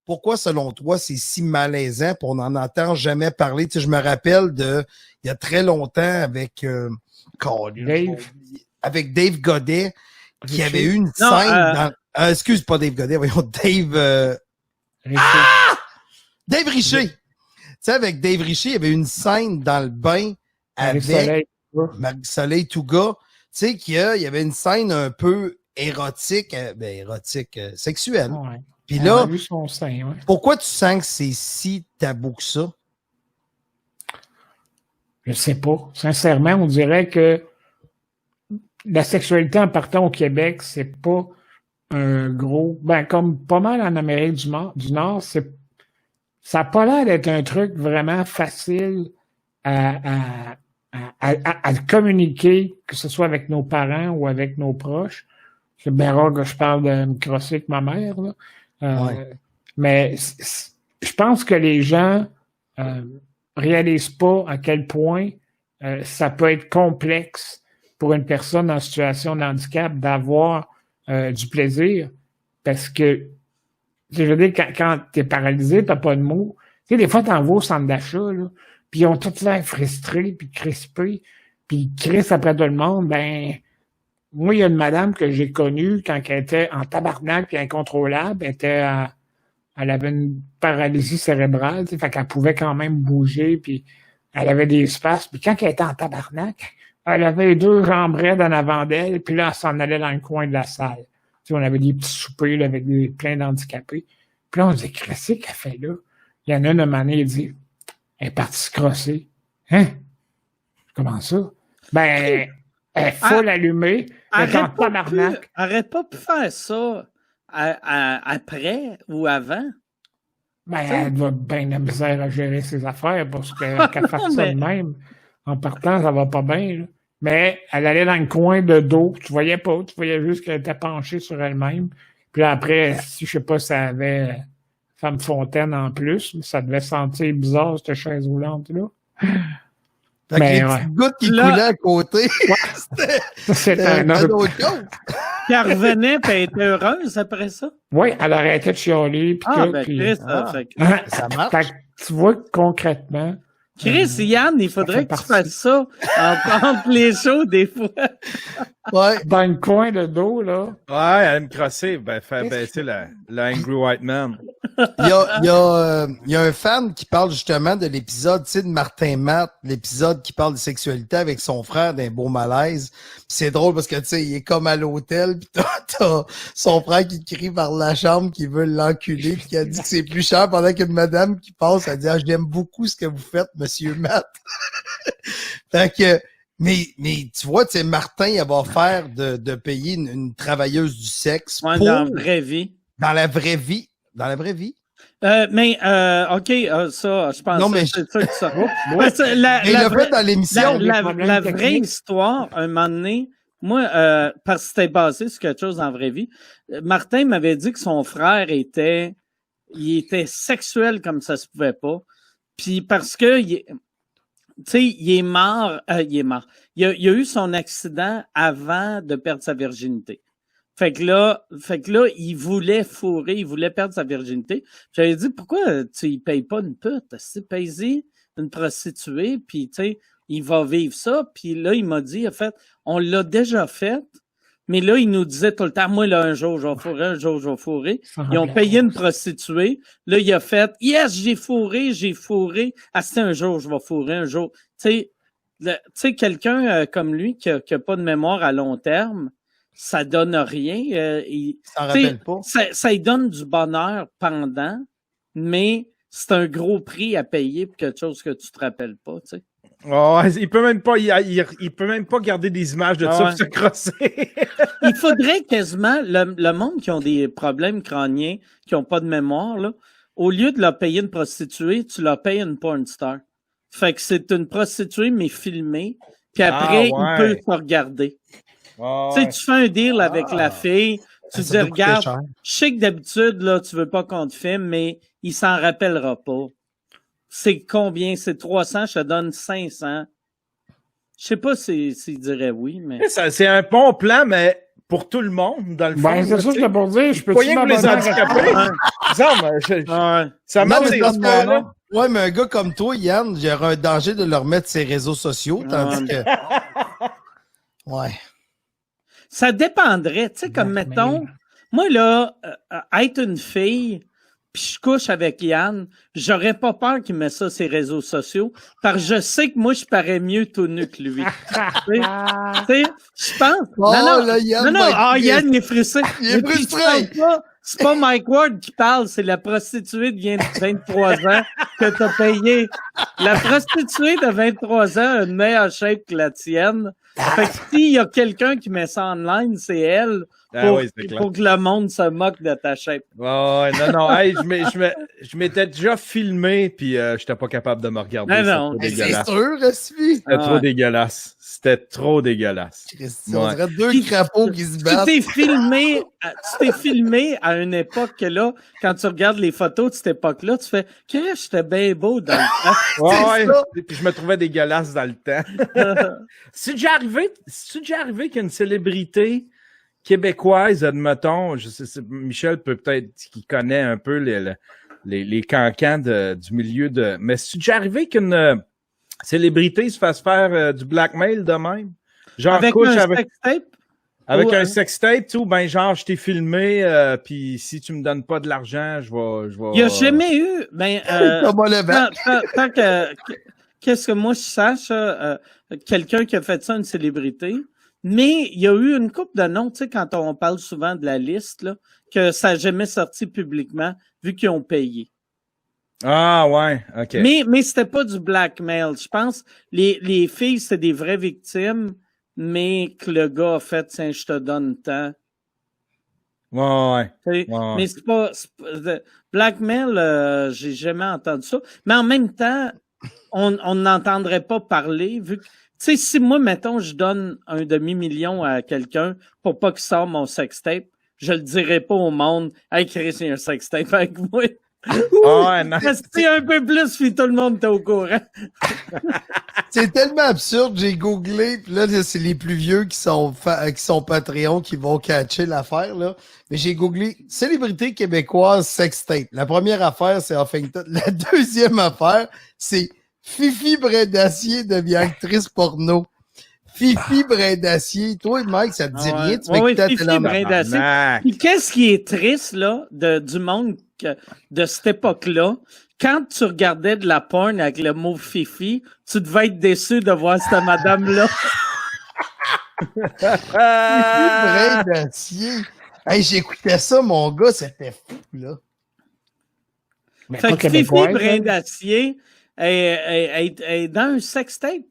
pourquoi, selon toi, c'est si malaisant et on n'en entend jamais parler? Tu sais, je me rappelle il y a très longtemps avec Dave Godet, qui avait eu une scène excuse, pas Dave Godet, voyons, Dave Richer. Tu sais, avec Dave Richer, il y avait une scène dans le bain avec Marie-Soleil Touga. Tu sais, il y avait une scène un peu érotique, sexuelle. Ouais. Puis là, vu son sein, ouais. Pourquoi tu sens que c'est si tabou que ça? Je sais pas. Sincèrement, on dirait que la sexualité en partant au Québec, c'est pas un gros... comme pas mal en Amérique du Nord, ça n'a pas l'air d'être un truc vraiment facile à communiquer, que ce soit avec nos parents ou avec nos proches. C'est bien rare que je parle de me crosser avec ma mère, là. Mais je pense que les gens réalisent pas à quel point ça peut être complexe pour une personne en situation de handicap d'avoir du plaisir, parce que je veux dire, quand t'es paralysé, t'as pas de mots. Tu sais, des fois, t'en vas au centre d'achat, là, puis ils ont tout l'air frustrés, puis crispés, puis ils crissent après tout le monde. Moi, il y a une madame que j'ai connue quand elle était en tabarnak puis incontrôlable. Elle avait une paralysie cérébrale, tu sais, fait qu'elle pouvait quand même bouger, puis elle avait des espaces. Puis quand elle était en tabarnak, elle avait 2 jambes raides en avant d'elle, puis là, elle s'en allait dans le coin de la salle. Tu sais, on avait des petits soupers là, avec plein d'handicapés. Puis là, on se dit, qu'est-ce qu'elle fait là? Il y en a une année, il dit, elle est partie se crosser. Hein? Comment ça? Elle est full allumée. Arrête pas de faire ça après ou avant. Elle doit bien de la misère à gérer ses affaires parce qu'elle fasse ça de même. En partant, ça va pas bien. Là. Mais elle allait dans le coin de dos. Tu voyais pas. Tu voyais juste qu'elle était penchée sur elle-même. Puis là, après, je sais pas si ça avait Femme Fontaine en plus, mais ça devait sentir bizarre, cette chaise roulante-là. Fait que les petites gouttes qui coulaient à côté, c'était un autre chose. Puis elle revenait, puis elle était heureuse après ça. Oui, elle arrêtait de chialer. Puis ça marche. Fait que tu vois que concrètement... Chris, Yann, il faudrait que tu fasses ça entre les shows des fois. Ouais. Dans le coin de dos, là. Ouais, elle me crosser, faire baisser le Angry White Man. Il y a un fan qui parle justement de l'épisode, tu sais, de Martin Matt, l'épisode qui parle de sexualité avec son frère d'un beau malaise. Puis c'est drôle parce que, tu sais, il est comme à l'hôtel, puis t'as son frère qui crie par la chambre, qui veut l'enculer, puis qui a dit que c'est plus cher pendant qu'une madame qui passe, elle dit, j'aime beaucoup ce que vous faites, monsieur Matt. Fait que, mais tu vois, tu sais, Martin, il va faire de payer une travailleuse du sexe dans la vraie vie. Dans la vraie vie. Dans la vraie vie? OK, ça, je pense que c'est ça que ça va. Il l'a fait dans l'émission. La vraie histoire, un moment donné, moi, parce que c'était basé sur quelque chose dans la vraie vie, Martin m'avait dit que son frère était sexuel comme ça se pouvait pas. Puis parce que, tu sais, il est mort. Il a eu son accident avant de perdre sa virginité. Fait que là, il voulait fourrer, il voulait perdre sa virginité. J'avais dit, pourquoi il paye pas une pute? Paye-y une prostituée, puis tu sais, il va vivre ça. Puis là, il m'a dit, en fait, on l'a déjà fait, mais là, il nous disait tout le temps, moi, là, un jour, je vais fourrer, un jour, je vais fourrer. Ils ont payé une prostituée. Là, il a fait, yes, j'ai fourré. Ah, c'est un jour, je vais fourrer, un jour. Tu sais, quelqu'un comme lui qui a pas de mémoire à long terme, ça donne rien. Ça en rappelle pas. Ça lui donne du bonheur pendant, mais c'est un gros prix à payer pour quelque chose que tu te rappelles pas, tu sais. Oh, il peut même pas garder des images de ça pour se crosser. Il faudrait quasiment le monde qui ont des problèmes crâniens, qui ont pas de mémoire, là, au lieu de leur payer une prostituée, tu leur payes une porn star. Fait que c'est une prostituée mais filmée, puis après il peut te regarder. Oh, tu sais, tu fais un deal avec la fille, tu dis, regarde, je sais que d'habitude, là, tu veux pas qu'on te filme, mais il s'en rappellera pas. C'est combien? C'est 300, je te donne 500. Je sais pas s'il dirait oui, mais... C'est un bon plan, mais pour tout le monde, dans le fond. C'est ça que je pour dire. Je peux rien que les handicapés. exemple, Ouais. ça Non, monte mais ces parce que- histoires-là. Ouais, mais un gars comme toi, Yann, il y aurait un danger de le remettre sur ses réseaux sociaux, tandis que. Ouais. Ça dépendrait, tu sais, comme Blackmail. mettons, moi là, être une fille, puis je couche avec Yann, j'aurais pas peur qu'il mette ça sur ses réseaux sociaux, parce que je sais que moi, je parais mieux tout nu que lui. Tu sais, je pense. Oh, non, là, Yann non, va être triste. Yann, il est frustré. Il est Mais puis, frustré. c'est pas Mike Ward qui parle, c'est la prostituée de 23 ans que t'as payé. La prostituée de 23 ans a une meilleure shape que la tienne. Fait que s'il y a quelqu'un qui met ça online, c'est elle. Ah oui, c'est clair. Pour que le monde se moque de ta shape. Ouais, non, hey, je m'étais déjà filmé, puis j'étais pas capable de me regarder. Non, Mais c'est Dégueulasse. sûr, Respi. C'était trop Ouais. dégueulasse. C'était trop dégueulasse. Christy, on Ouais. dirait deux Puis, crapauds qui se Tu battent. t'es filmé à une époque que là, quand tu regardes les photos de cette époque-là, tu fais « Que j'étais bien beau dans le temps. Ouais, ça. puis je me trouvais dégueulasse dans le temps. » C'est déjà arrivé qu'une célébrité québécoise, admettons, je sais, Michel peut-être qui connaît un peu les cancans du milieu de... Mais c'est déjà arrivé qu'une célébrité se fasse faire du blackmail de même? Genre Avec couche un avec sextape? un Ouais. sextape, tu sais, ou ben genre je t'ai filmé, puis si tu me donnes pas de l'argent, je vais... Il n'y a jamais eu... Ben, Thomas Levac. tant qu'est-ce que moi je sache, quelqu'un qui a fait ça, une célébrité, mais il y a eu une couple de noms, tu sais, quand on parle souvent de la liste, là, que ça n'a jamais sorti publiquement, vu qu'ils ont payé. Ah ouais, ok. Mais c'était pas du blackmail. Je pense les filles, c'était des vraies victimes, mais que le gars a fait, tiens, je te donne tant. Ouais. Tu sais. Ouais. Mais c'est pas blackmail, j'ai jamais entendu ça. Mais en même temps, on n'entendrait pas parler, vu que, tu sais, si moi, mettons, je donne un demi-million à quelqu'un pour pas qu'il sorte mon sextape, je le dirai pas au monde, hey Chris, il y a un sextape avec moi. Ah ouais, non. Restez un peu plus, puis tout le monde est au courant. C'est tellement absurde, j'ai googlé, puis là, c'est les plus vieux qui sont Patreon qui vont catcher l'affaire, là. Mais j'ai googlé célébrité québécoise sextape. La première affaire, c'est Huffington. La deuxième affaire, c'est Fifi Brindacier devient actrice porno. Fifi Brindacier. Toi, Mike, ça te dit Ah ouais. rien? Tu Ouais, fais ouais, écouter à Fifi Télématin. Brindacier. Tabarnak. Puis qu'est-ce qui est triste, là, du monde de cette époque-là? Quand tu regardais de la porn avec le mot Fifi, tu devais être déçu de voir cette madame-là. Fifi Brindacier. Hey, j'écoutais ça, mon gars, c'était fou, là. Mais Fait pas que Fifi québécoise, là. Brindacier est dans un sextape.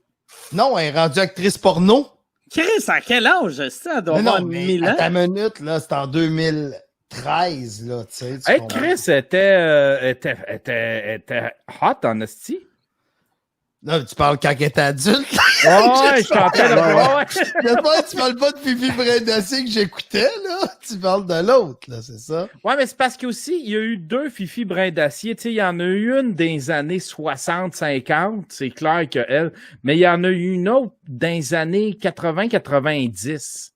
Non, elle est rendue actrice porno. Chris, à quel âge? Elle doit avoir 1000 à ans. ta minute, là, c'est en 2013, là, tu sais. tu Hey, comprends? Chris était hot en esti. Non, tu parles quand elle était adulte. Ouais, je t'entends là. Ouais. J'espère que tu parles pas de Fifi Brindacier que j'écoutais, là. Tu parles de l'autre, là, c'est ça? Ouais, mais c'est parce qu'aussi, il y a eu deux Fifi Brindacier. Tu sais, il y en a eu une dans les années 60-50, c'est clair que elle. Mais il y en a eu une autre dans les années 80-90.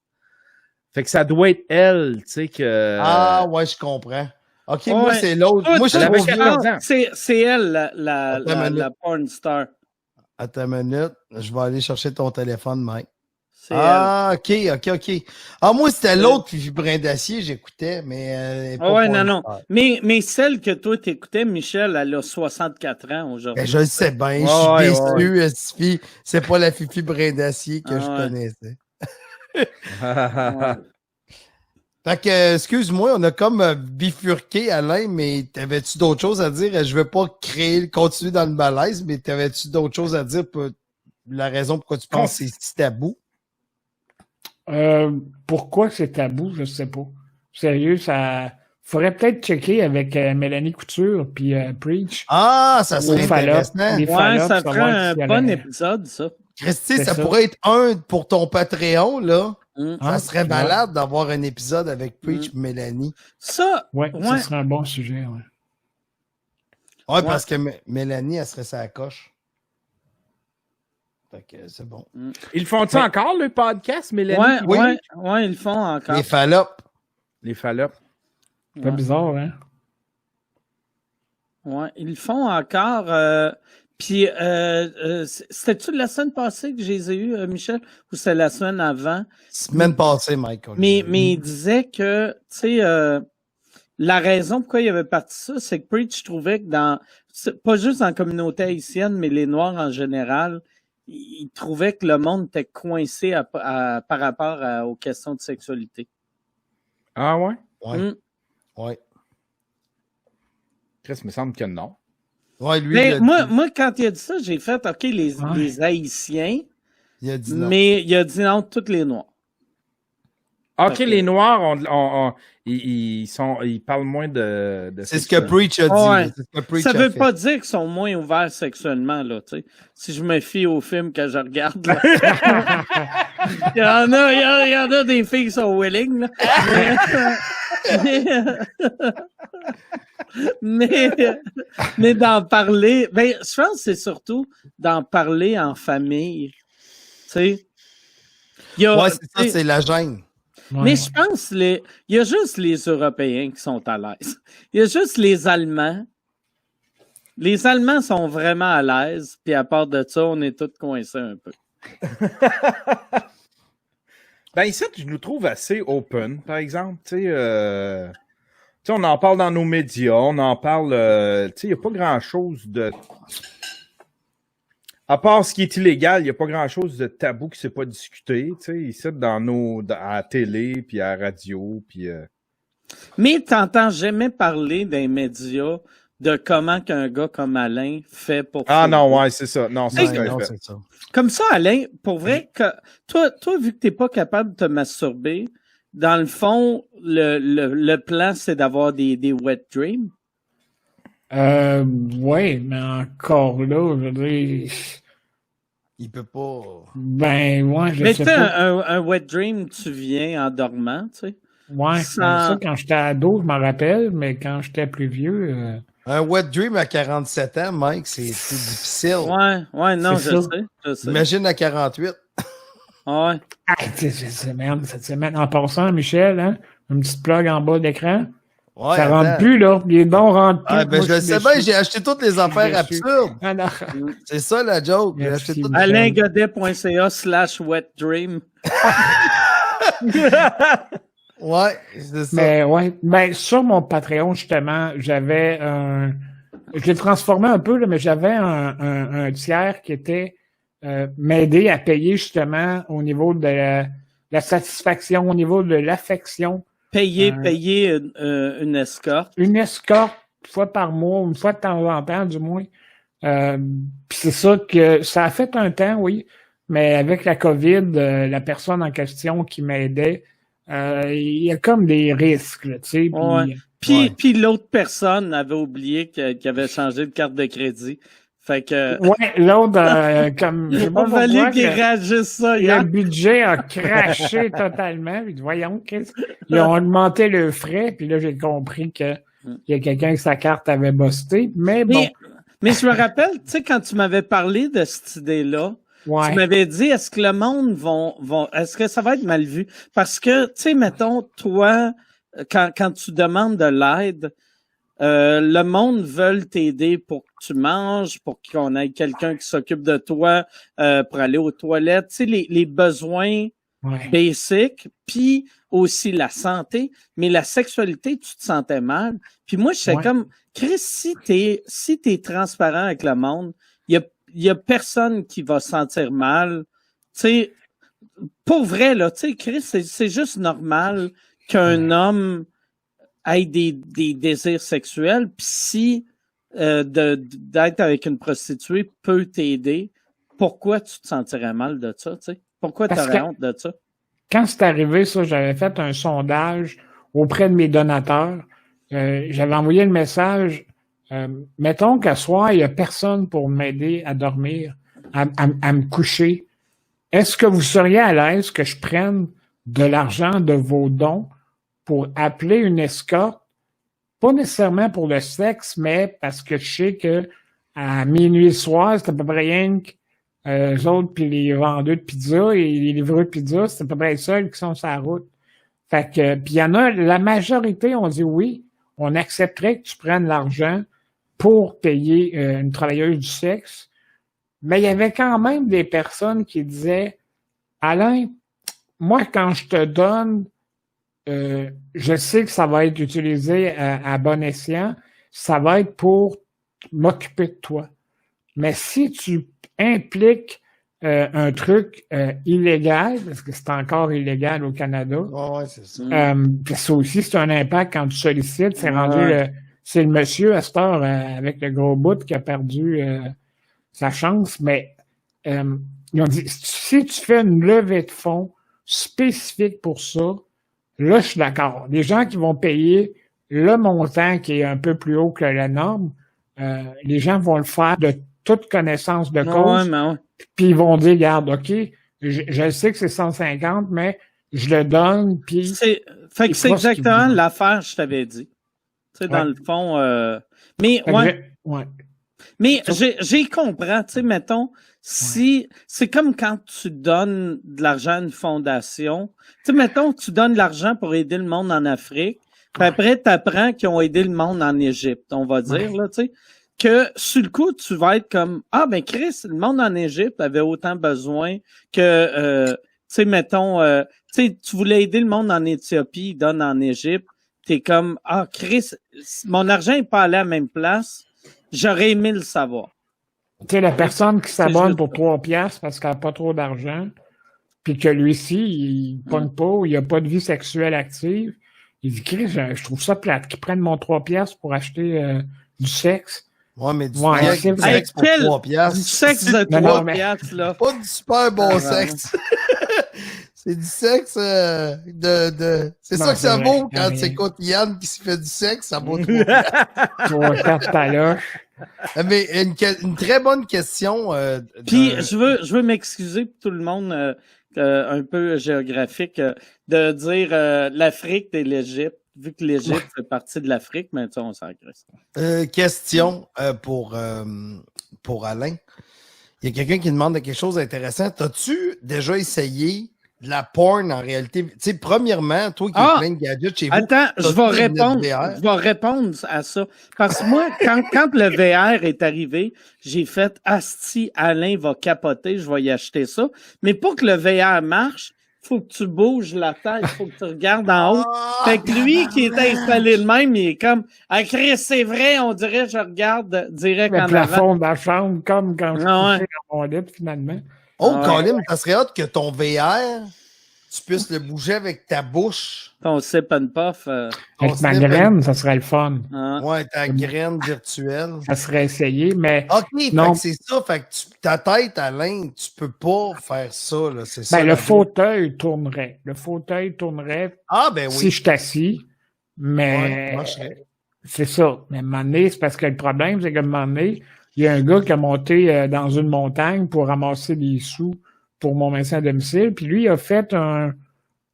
Fait que ça doit être elle, tu sais, que... Ah, ouais, je comprends. OK, moi, Ouais. c'est l'autre. Moi, je elle suis avait trop vieux. 14 ans. C'est elle, Attends une minute. la porn star. Attends une minute. Je vais aller chercher ton téléphone, Mike. C'est Ah, OK. Ah, moi, c'était l'autre Fifi Brindacier, j'écoutais, mais... elle est pas Ah ouais, porn non. star. Mais celle que toi t'écoutais, Michel, elle a 64 ans aujourd'hui. Ben, je le sais bien, Ouais, je suis ouais. déçu, Fifi. C'est pas la Fifi Brindacier que Ah je ouais. connaissais. Ouais. Fait que, excuse-moi, on a comme bifurqué, Alain, mais t'avais-tu d'autres choses à dire? Je veux pas continuer dans le malaise, mais t'avais-tu d'autres choses à dire pour la raison pourquoi tu penses que c'est si tabou? Pourquoi c'est tabou, je sais pas. Sérieux, ça faudrait peut-être checker avec Mélanie Couture puis Preach. Ah, ça Ou serait Fallop. intéressant. Les Ouais, Fallop, ça savoir ferait un si elle bon a- épisode, ça. Christy, C'est ça ça. pourrait être un pour ton Patreon, là. Mm. Ça serait tu malade d'avoir un épisode avec Preach Mm. et Mélanie. Ça, Ouais, Ouais. ça serait un bon sujet. Ouais. Ouais, parce que Mélanie, elle serait sa coche. Fait que c'est bon. Ils font-tu encore, le podcast, Mélanie? ouais, oui. ouais, ils le font encore. Les Fallop. Les fallops. C'est pas bizarre, hein? Ouais, ils le font encore. Puis, c'était-tu la semaine passée que je les ai eus, Michel, ou c'était la semaine avant? Semaine passée, Mike. Mais il disait que, tu sais, la raison pourquoi il avait parti ça, c'est que Preach trouvait que pas juste dans la communauté haïtienne, mais les Noirs en général, il trouvait que le monde était coincé par rapport aux questions de sexualité. Ah ouais? Ouais. Ouais. Chris, il me semble que non. Ouais, lui, Mais moi, quand il a dit ça, j'ai fait, OK, les Haïtiens, il a dit non. mais il a dit non, toutes les Noirs. OK, les Noirs, ils parlent moins de c'est ce que Preach a dit. Ouais. C'est ce que Preach Ça a veut fait. pas dire qu'ils sont moins ouverts sexuellement, là, tu sais. Si je me fie au film que je regarde, là. il y en a des filles qui sont willing, là. Mais d'en parler, ben, je pense que c'est surtout d'en parler en famille, tu sais. Ouais, c'est ça, c'est la gêne. Ouais. Mais je pense il y a juste les Européens qui sont à l'aise. Il y a juste les Allemands. Les Allemands sont vraiment à l'aise, puis à part de ça, on est tous coincés un peu. Ben ici, je nous trouve assez open, par exemple. Tu sais, on en parle dans nos médias, on en parle... tu sais, il n'y a pas grand-chose de... À part ce qui est illégal, il n'y a pas grand-chose de tabou qui ne s'est pas discuté. Tu sais, ici, à la télé, puis à la radio, puis... Mais t'entends jamais parler des médias de comment qu'un gars comme Alain fait pour... Ah non, ouais, c'est ça. Non, c'est Ouais, ce qu'il non, fait. c'est ça. Comme ça, Alain, pour vrai, que toi, vu que t'es pas capable de te masturber, dans le fond, le plan, c'est d'avoir des wet dreams. Ouais, mais encore là, je veux dire... Il peut pas. Ben, ouais, je Mais sais tu sais, pas. un wet dream, tu viens en dormant, tu sais. Ouais, ça, quand j'étais ado, je m'en rappelle, mais quand j'étais plus vieux... Un wet dream à 47 ans, Mike, c'est difficile. Ouais, non, C'est je sais. Imagine à 48. Ouais. Ah, cette semaine, en passant, Michel, hein, une petite plug en bas d'écran. Ouais, Ça rentre attends. plus, là. Les bons rentrent plus. Ah, ben, Moi, je le suis sais déçu. bien, j'ai acheté toutes les affaires déçu. absurdes. Ah, non. C'est ça la joke. J'ai Merci, acheté toutes... Michel. alaingodet.ca/wet dream. Ouais, c'est ça. Mais ouais, ben sur mon Patreon, justement, j'avais un... Je l'ai transformé un peu, là, mais j'avais un tiers qui était m'aider à payer justement au niveau de la satisfaction, au niveau de l'affection. Payer une escorte. Une escorte, une fois par mois, une fois de temps en temps, du moins. Puis c'est ça que ça a fait un temps, oui, mais avec la COVID, la personne en question qui m'aidait, il y a comme des risques, tu sais. Ouais. Puis l'autre personne avait oublié qu'il avait changé de carte de crédit. Fait que... Ouais, l'autre, comme... je sais pas On va pourquoi aller qu'il que réagisse ça hier. le budget a craché totalement. Puis voyons, ils ont augmenté le frais, puis là, j'ai compris que il y a quelqu'un que sa carte avait busté. Mais bon. Mais je me rappelle, tu sais, quand tu m'avais parlé de cette idée-là, Ouais. tu m'avais dit, est-ce que le monde est-ce que ça va être mal vu? Parce que, tu sais, mettons, toi, quand tu demandes de l'aide, le monde veut t'aider pour que tu manges, pour qu'on ait quelqu'un qui s'occupe de toi, pour aller aux toilettes, tu sais, les besoins basiques, puis aussi la santé, mais la sexualité, tu te sentais mal. Puis moi, je sais comme, Chris, si t'es transparent avec le monde, il y a personne qui va se sentir mal. Tu sais, pour vrai, là, tu sais, Chris, c'est juste normal qu'un homme ait des désirs sexuels, puis si d'être avec une prostituée peut t'aider, pourquoi tu te sentirais mal de ça, tu sais? Pourquoi tu aurais honte de ça? Quand c'est arrivé, ça, j'avais fait un sondage auprès de mes donateurs. J'avais envoyé le message, mettons qu'à soir, il n'y a personne pour m'aider à dormir, à me coucher. Est-ce que vous seriez à l'aise que je prenne de l'argent de vos dons pour appeler une escorte, pas nécessairement pour le sexe, mais parce que je sais que à minuit le soir, c'est à peu près rien que eux autres, puis les vendeurs de pizza et les livreurs de pizza, c'est à peu près les seuls qui sont sur la route. Fait que, puis il y en a, la majorité ont dit oui, on accepterait que tu prennes l'argent pour payer une travailleuse du sexe. Mais il y avait quand même des personnes qui disaient, Alain, moi, quand je te donne, je sais que ça va être utilisé à bon escient, ça va être pour m'occuper de toi. Mais si tu impliques un truc illégal, parce que c'est encore illégal au Canada, Ouais, c'est ça. ça aussi, c'est un impact quand tu sollicites, c'est rendu c'est le monsieur à cette heure avec le gros bout qui a perdu sa chance, mais ils ont dit, si tu fais une levée de fonds spécifique pour ça, là, je suis d'accord. Les gens qui vont payer le montant qui est un peu plus haut que la norme, les gens vont le faire de toute connaissance de cause, puis ils vont dire, regarde, OK, je sais que c'est 150, mais je le donne, puis... Fait que c'est exactement l'affaire que je t'avais dit. Tu sais, dans le fond... Mais, Mais j'ai comprends, tu sais, mettons, si c'est comme quand tu donnes de l'argent à une fondation, tu sais, mettons, tu donnes de l'argent pour aider le monde en Afrique, puis après, tu apprends qu'ils ont aidé le monde en Égypte, on va dire, là, tu sais, que sur le coup, tu vas être comme, ah, ben Chris, le monde en Égypte avait autant besoin que, tu sais, mettons, tu sais, tu voulais aider le monde en Éthiopie, il donne en Égypte, t'es comme, ah, Chris, mon argent n'est pas allé à la même place. J'aurais aimé le savoir. Tu sais, la personne qui s'abonne pour 3 piastres parce qu'elle n'a pas trop d'argent, puis que lui-ci, il pogne pas, il n'a pas de vie sexuelle active, il dit, Chris, je trouve ça plate qu'ils prennent mon 3 piastres pour acheter du sexe. Ouais, mais du sexe pour 3 piastres. Du sexe de 3 piastres, là. Pas du super bon sexe. C'est du sexe C'est ça que ça vaut quand tu écoutes Yann qui se fait du sexe, ça vaut 3 taloches. Mais une très bonne question. Puis je veux m'excuser pour tout le monde un peu géographique de dire l'Afrique et l'Égypte, vu que l'Égypte fait partie de l'Afrique, mais tu sais, on s'en agresse. Question pour Alain. Il y a quelqu'un qui demande quelque chose d'intéressant. T'as-tu déjà essayé de la porn en réalité? Tu sais, premièrement, toi qui as plein de gadgets chez vous. Attends, je vais répondre à ça. Parce que moi, quand le VR est arrivé, j'ai fait Asti, Alain va capoter, je vais y acheter ça. Mais pour que le VR marche, faut que tu bouges la tête, faut que tu regardes en haut. Fait que lui qui était installé de même, il est comme ah Chris, c'est vrai, on dirait je regarde direct en avant. Le plafond de la chambre, comme quand je suis couché dans mon lit, finalement. Oh, Colin, ça serait hâte que ton VR, tu puisses le bouger avec ta bouche. Ton sip and puff. Avec ma graine, ça serait le fun. Ouais, ta graine virtuelle. Ça serait essayé, mais. OK, non. C'est ça. Fait que ta tête, Alain, tu peux pas faire ça, là. C'est ça. Ben, le fauteuil tournerait. Le fauteuil tournerait. Ah, ben oui. Si je t'assis. Mais. Ouais, c'est ça. Mais à un moment donné, c'est parce que le problème, c'est qu'à un moment donné, il y a un gars qui a monté dans une montagne pour ramasser des sous pour mon médecin à domicile. Puis lui, il a fait un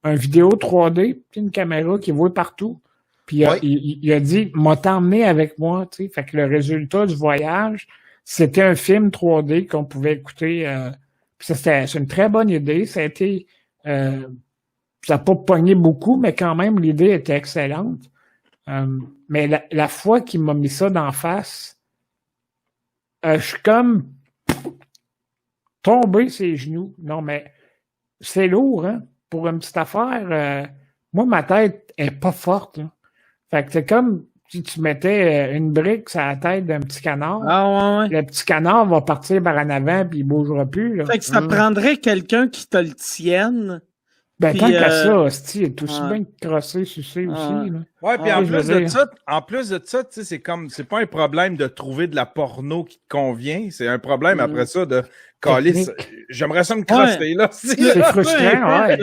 vidéo 3D, une caméra qui voit partout. Puis il a dit, m'a t'emmené avec moi, tu sais. Fait que le résultat du voyage, c'était un film 3D qu'on pouvait écouter. Puis c'est une très bonne idée. Ça a été, ça n'a pas pogné beaucoup, mais quand même, l'idée était excellente. Mais la fois qu'il m'a mis ça d'en face, je suis comme tombé ses genoux. Non, mais c'est lourd, hein? Pour une petite affaire, moi, ma tête est pas forte. Là. Fait que c'est comme si tu mettais une brique sur la tête d'un petit canard. Ah ouais. Le petit canard va partir par en avant puis il bougera plus. Là. Fait que ça prendrait quelqu'un qui te le tienne. Ben, tant qu'à ça, hostie, il est aussi bien crossé, sucé aussi. Là. Ouais, puis en plus de ça, tu sais, c'est pas un problème de trouver de la porno qui te convient, c'est un problème après ça de calice. J'aimerais ça me crosser là. C'est frustrant, ouais.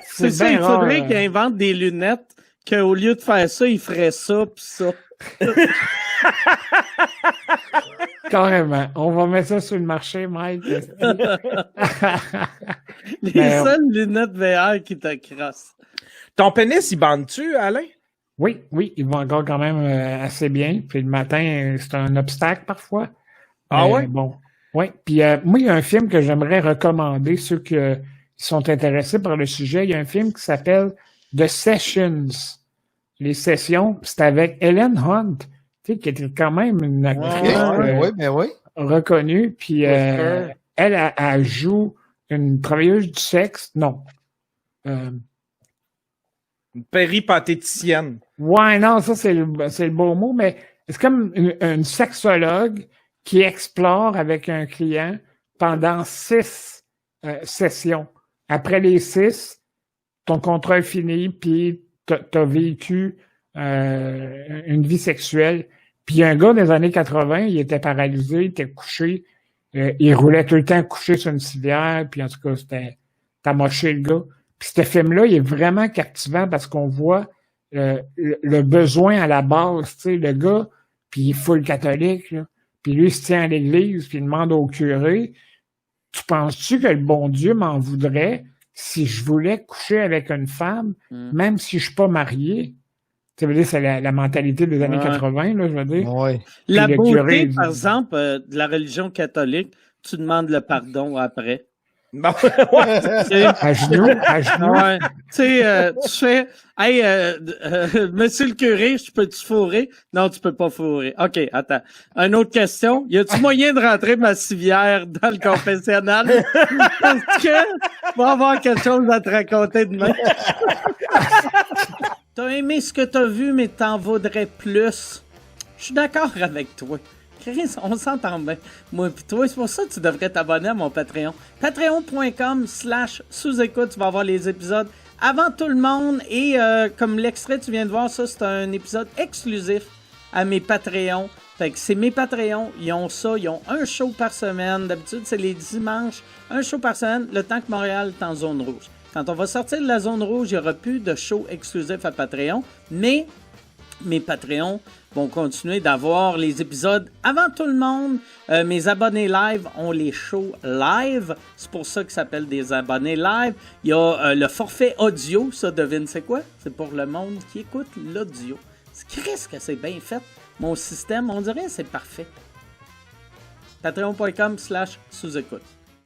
C'est ça, il faudrait qu'il invente des lunettes qu'au lieu de faire ça, il ferait ça pis ça. Carrément. On va mettre ça sur le marché, Mike. Les seules lunettes VR qui te crassent. Ton pénis, il bande-tu, Alain? Oui, il va encore quand même assez bien. Puis le matin, c'est un obstacle parfois. Ah ouais? Bon. Oui. Puis moi, il y a un film que j'aimerais recommander, ceux qui sont intéressés par le sujet. Il y a un film qui s'appelle The Sessions. Les sessions, c'est avec Helen Hunt. Tu tu sais, qui était quand même une actrice Oui. reconnue. Puis elle joue une travailleuse du sexe. Non. Une péripatéticienne. Ouais, non, ça, c'est le beau mot, mais c'est comme une sexologue qui explore avec un client pendant 6 sessions. Après les 6, ton contrat est fini, puis t'as vécu une vie sexuelle. Puis un gars des années 80, il était paralysé, il était couché, il roulait tout le temps couché sur une civière, puis en tout cas, c'était amoché le gars. Puis ce film-là, il est vraiment captivant parce qu'on voit le besoin à la base, tu sais, le gars, puis il est full catholique, là, puis lui, il se tient à l'église, puis il demande au curé, tu penses-tu que le bon Dieu m'en voudrait si je voulais coucher avec une femme, même si je suis pas marié? Tu veux dire, c'est la mentalité des années 80, là, je veux dire. Ouais. La beauté, curé, par exemple, de la religion catholique, tu demandes le pardon après. Non. À genoux. Ouais. Tu fais, hey, monsieur le curé, je peux-tu fourrer? Non, tu peux pas fourrer. OK, attends. Une autre question. Y a-tu moyen de rentrer ma civière dans le confessionnal? Parce que, va avoir quelque chose à te raconter demain. T'as aimé ce que t'as vu, mais t'en vaudrais plus. Je suis d'accord avec toi. Chris, on s'entend bien. Moi pis toi, c'est pour ça que tu devrais t'abonner à mon Patreon. Patreon.com/sous-écoute. Tu vas avoir les épisodes avant tout le monde. Et comme l'extrait tu viens de voir, ça, c'est un épisode exclusif à mes Patreons. Fait que c'est mes Patreons. Ils ont ça. Ils ont un show par semaine. D'habitude, c'est les dimanches. Un show par semaine. Le temps que Montréal est en zone rouge. Quand on va sortir de la zone rouge, il n'y aura plus de show exclusif à Patreon. Mais mes Patreons vont continuer d'avoir les épisodes avant tout le monde. Mes abonnés live ont les shows live. C'est pour ça que ça s'appelle des abonnés live. Il y a le forfait audio. Ça, devine c'est quoi? C'est pour le monde qui écoute l'audio. Qu'est-ce que c'est bien fait? Mon système, on dirait c'est parfait. Patreon.com/sous-écoute.